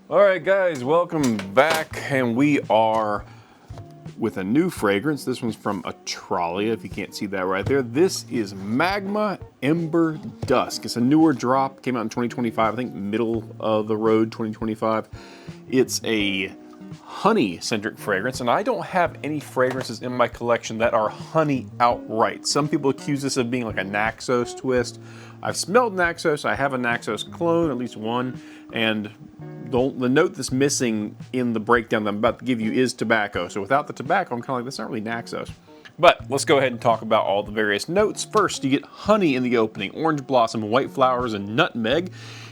All right, guys, welcome back, and we are with a new fragrance. This one's from Atralia, if you can't see that right there. This is Magma Ember Dusk. It's a newer drop, came out in 2025, I think middle of the road 2025. It's a honey-centric fragrance, and I don't have any fragrances in my collection that are honey outright. Some people accuse this of being like a Naxos twist. I've smelled Naxos, I have a Naxos clone, at least one, and the note that's missing in the breakdown that I'm about to give you is tobacco. So without the tobacco, I'm kind of like, that's not really Naxos. But let's go ahead and talk about all the various notes. First, you get honey in the opening, orange blossom, white flowers, and nutmeg.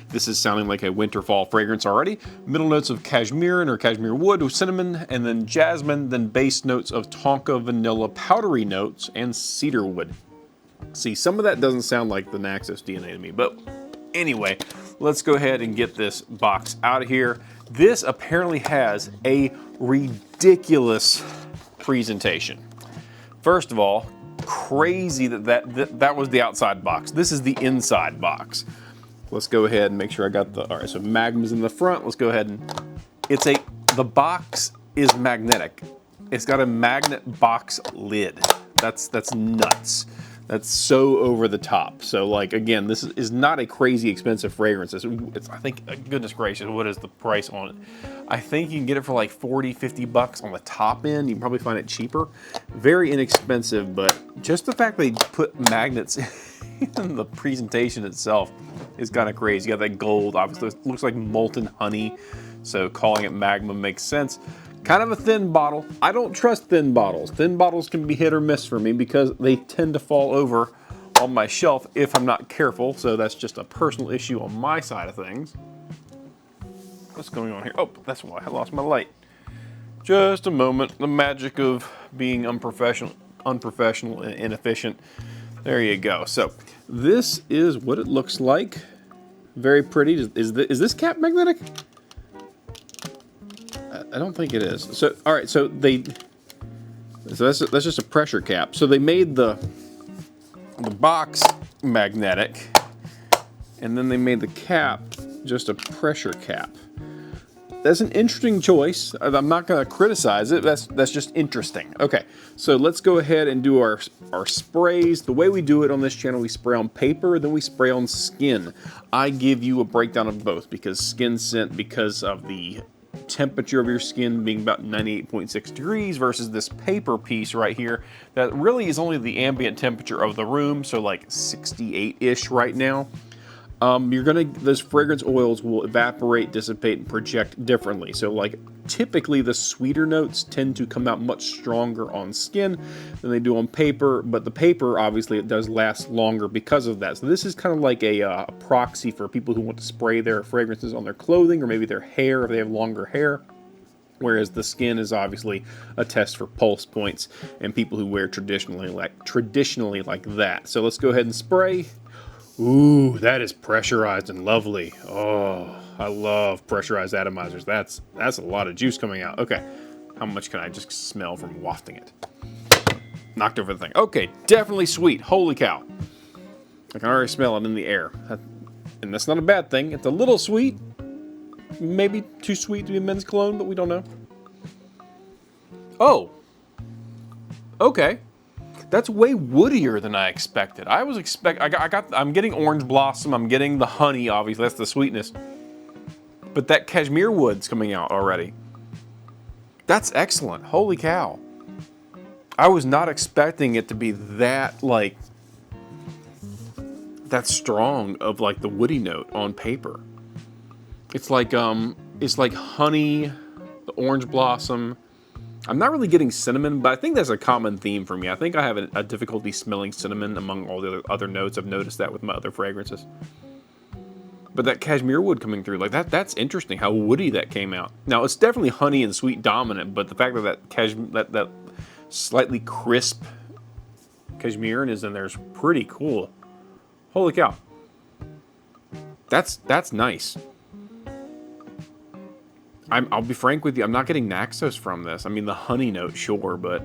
This is sounding like a winter fall fragrance already. Middle notes of cashmere or cashmere wood with cinnamon, and then jasmine, then base notes of tonka, vanilla, powdery notes, and cedarwood. See, some of that doesn't sound like the Naxos DNA to me, but anyway, let's go ahead and get this box out of here. This apparently has a ridiculous presentation. First of all, crazy that was the outside box. This is the inside box. Let's go ahead and make sure I got the, all right, so Magma's in the front. Let's go ahead and, the box is magnetic. It's got a magnet box lid. That's nuts. That's so over the top. So like, again, this is not a crazy expensive fragrance. It's I think, goodness gracious, what is the price on it? I think you can get it for like 40, 50 bucks on the top end. You can probably find it cheaper. Very inexpensive, but just the fact they put magnets in the presentation itself is kind of crazy. You got that gold, obviously it looks like molten honey. So calling it Magma makes sense. Kind of a thin bottle. I don't trust thin bottles. Thin bottles can be hit or miss for me because they tend to fall over on my shelf if I'm not careful. So that's just a personal issue on my side of things. What's going on here? Oh, that's why I lost my light. Just a moment. The magic of being unprofessional and inefficient. There you go. So this is what it looks like. Very pretty. Is this cap magnetic? I don't think it is. So, all right, so that's just a pressure cap. So they made the box magnetic, and then they made the cap just a pressure cap. That's an interesting choice. I'm not going to criticize it. That's just interesting. Okay, so let's go ahead and do our sprays. The way we do it on this channel, we spray on paper, then we spray on skin. I give you a breakdown of both because skin scent, because of the temperature of your skin being about 98.6 degrees versus this paper piece right here that really is only the ambient temperature of the room, so like 68-ish right now. Those fragrance oils will evaporate, dissipate, and project differently. So like typically the sweeter notes tend to come out much stronger on skin than they do on paper, but the paper, obviously, it does last longer because of that. So this is kind of like a proxy for people who want to spray their fragrances on their clothing or maybe their hair if they have longer hair. Whereas the skin is obviously a test for pulse points and people who wear traditionally like that. So let's go ahead and spray. Ooh, that is pressurized and lovely. Oh, I love pressurized atomizers. That's a lot of juice coming out. Okay, how much can I just smell from wafting it? Knocked over the thing. Okay, definitely sweet. Holy cow. I can already smell it in the air. And that's not a bad thing. It's a little sweet. Maybe too sweet to be a men's cologne, but we don't know. Oh. Okay. That's way woodier than I expected. I'm getting orange blossom, I'm getting the honey, obviously, that's the sweetness. But that cashmere wood's coming out already. That's excellent, holy cow. I was not expecting it to be that, like, that strong of like the woody note on paper. It's like honey, the orange blossom. I'm not really getting cinnamon, but I think that's a common theme for me. I think I have a difficulty smelling cinnamon among all the other notes. I've noticed that with my other fragrances. But that cashmere wood coming through, like that's interesting how woody that came out. Now, it's definitely honey and sweet dominant, but the fact that slightly crisp cashmere is in there is pretty cool. Holy cow. That's nice. I'll be frank with you, I'm not getting Naxos from this. I mean, the honey note, sure, but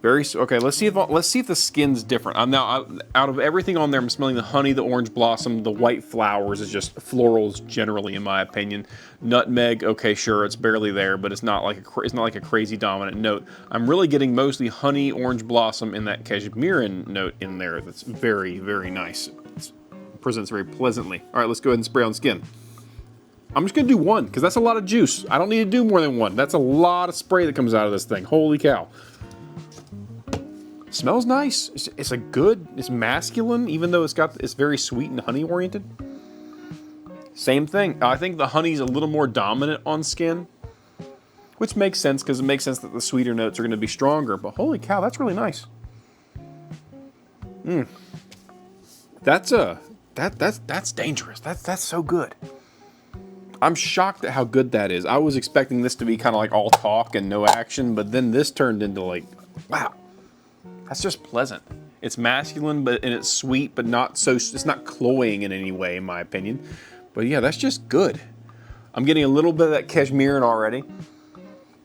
Okay. Let's see if the skin's different. I'm now out of everything on there. I'm smelling the honey, the orange blossom, the white flowers. Is just florals generally, in my opinion. Nutmeg. Okay, sure, it's barely there, but it's not like a crazy dominant note. I'm really getting mostly honey, orange blossom, and that cashmere note in there. That's very, very nice. It presents very pleasantly. All right, let's go ahead and spray on skin. I'm just gonna do one because that's a lot of juice. I don't need to do more than one. That's a lot of spray that comes out of this thing. Holy cow. Smells nice. It's masculine, even though it's very sweet and honey oriented. Same thing. I think the honey's a little more dominant on skin, which makes sense because it makes sense that the sweeter notes are going to be stronger. But holy cow, that's really nice. That's dangerous. That's so good. I'm shocked at how good that is. I was expecting this to be kind of like all talk and no action, but then this turned into like, wow. That's just pleasant. It's masculine, and it's sweet, but it's not cloying in any way, in my opinion. But yeah, that's just good. I'm getting a little bit of that cashmere in already.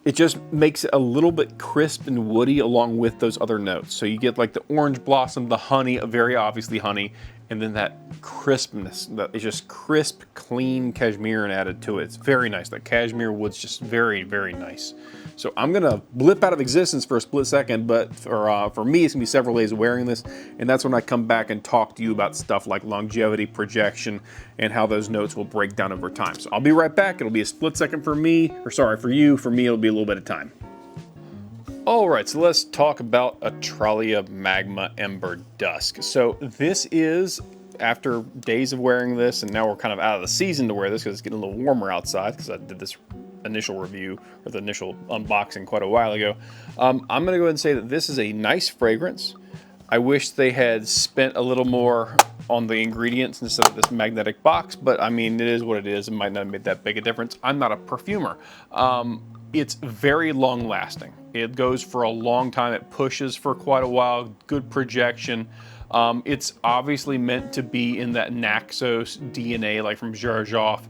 It just makes it a little bit crisp and woody along with those other notes. So you get like the orange blossom, the honey, very obviously honey, and then that crispness. That is just crisp, clean cashmere added to it. It's very nice. That cashmere wood's just very, very nice. So I'm gonna blip out of existence for a split second, but for me, it's gonna be several days of wearing this, and that's when I come back and talk to you about stuff like longevity, projection, and how those notes will break down over time. So I'll be right back. It'll be a split second for me, or sorry, for you. For me, it'll be a little bit of time. All right, so let's talk about Atralia Magma Ember Dusk. So this is, after days of wearing this, and now we're kind of out of the season to wear this because it's getting a little warmer outside because I did this initial review or the initial unboxing quite a while ago. I'm going to go ahead and say that this is a nice fragrance. I wish they had spent a little more on the ingredients instead of this magnetic box, but I mean, it is what it is. It might not have made that big a difference. I'm not a perfumer. It's very long lasting. It goes for a long time. It pushes for quite a while. Good projection. It's obviously meant to be in that Naxos DNA, like from Xerjoff.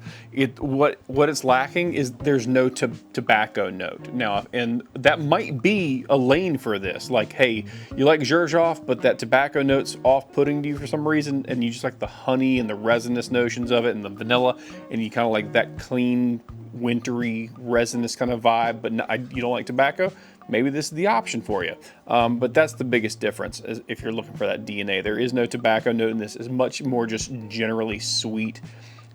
What it's lacking is there's no tobacco note. Now, and that might be a lane for this. Like, hey, you like Xerjoff, but that tobacco note's off-putting to you for some reason, and you just like the honey and the resinous notions of it and the vanilla, and you kind of like that clean, wintry, resinous kind of vibe, but you don't like tobacco. Maybe this is the option for you. But that's the biggest difference if you're looking for that DNA. There is no tobacco note in this. It's much more just generally sweet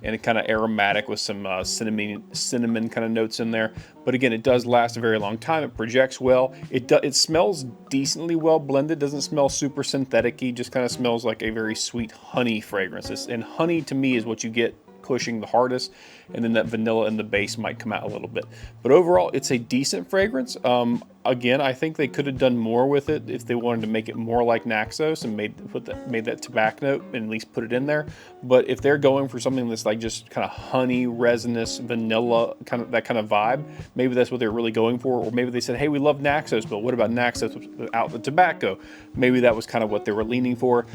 and kind of aromatic with some cinnamon kind of notes in there. But again, it does last a very long time. It projects well. It smells decently well blended. Doesn't smell super synthetic-y. Just kind of smells like a very sweet honey fragrance. And honey to me is what you get pushing the hardest, and then that vanilla in the base might come out a little bit. But overall, it's a decent fragrance. Again, I think they could have done more with it if they wanted to make it more like Naxos and made that tobacco note and at least put it in there. But if they're going for something that's like just kind of honey, resinous, vanilla, that kind of vibe, maybe that's what they're really going for. Or maybe they said, hey, we love Naxos, but what about Naxos without the tobacco? Maybe that was kind of what they were leaning for.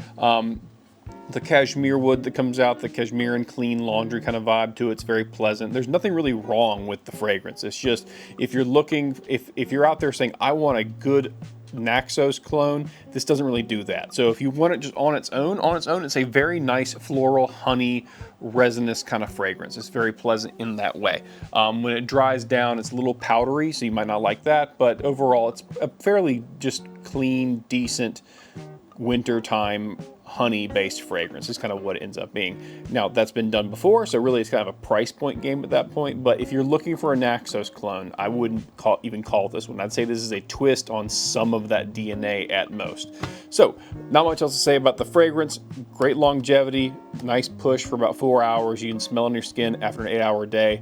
The cashmere wood that comes out, the cashmere and clean laundry kind of vibe to it, it's very pleasant. There's nothing really wrong with the fragrance. It's just, if you're looking, if you're out there saying, I want a good Naxos clone, this doesn't really do that. So if you want it just on its own, it's a very nice floral, honey, resinous kind of fragrance. It's very pleasant in that way. When it dries down, it's a little powdery, so you might not like that, but overall, it's a fairly just clean, decent wintertime honey-based fragrance is kind of what it ends up being. Now, that's been done before, so really it's kind of a price point game at that point, but if you're looking for a Naxos clone, I wouldn't even call this one. I'd say this is a twist on some of that DNA at most. So, not much else to say about the fragrance. Great longevity, nice push for about 4 hours. You can smell on your skin after an 8-hour day.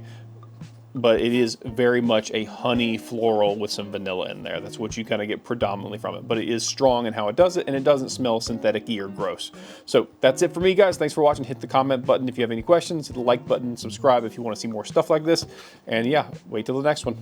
But it is very much a honey floral with some vanilla in there. That's what you kind of get predominantly from it. But it is strong in how it does it, and it doesn't smell synthetic-y or gross. So that's it for me, guys. Thanks for watching. Hit the comment button if you have any questions. Hit the like button. Subscribe if you want to see more stuff like this. And yeah, wait till the next one.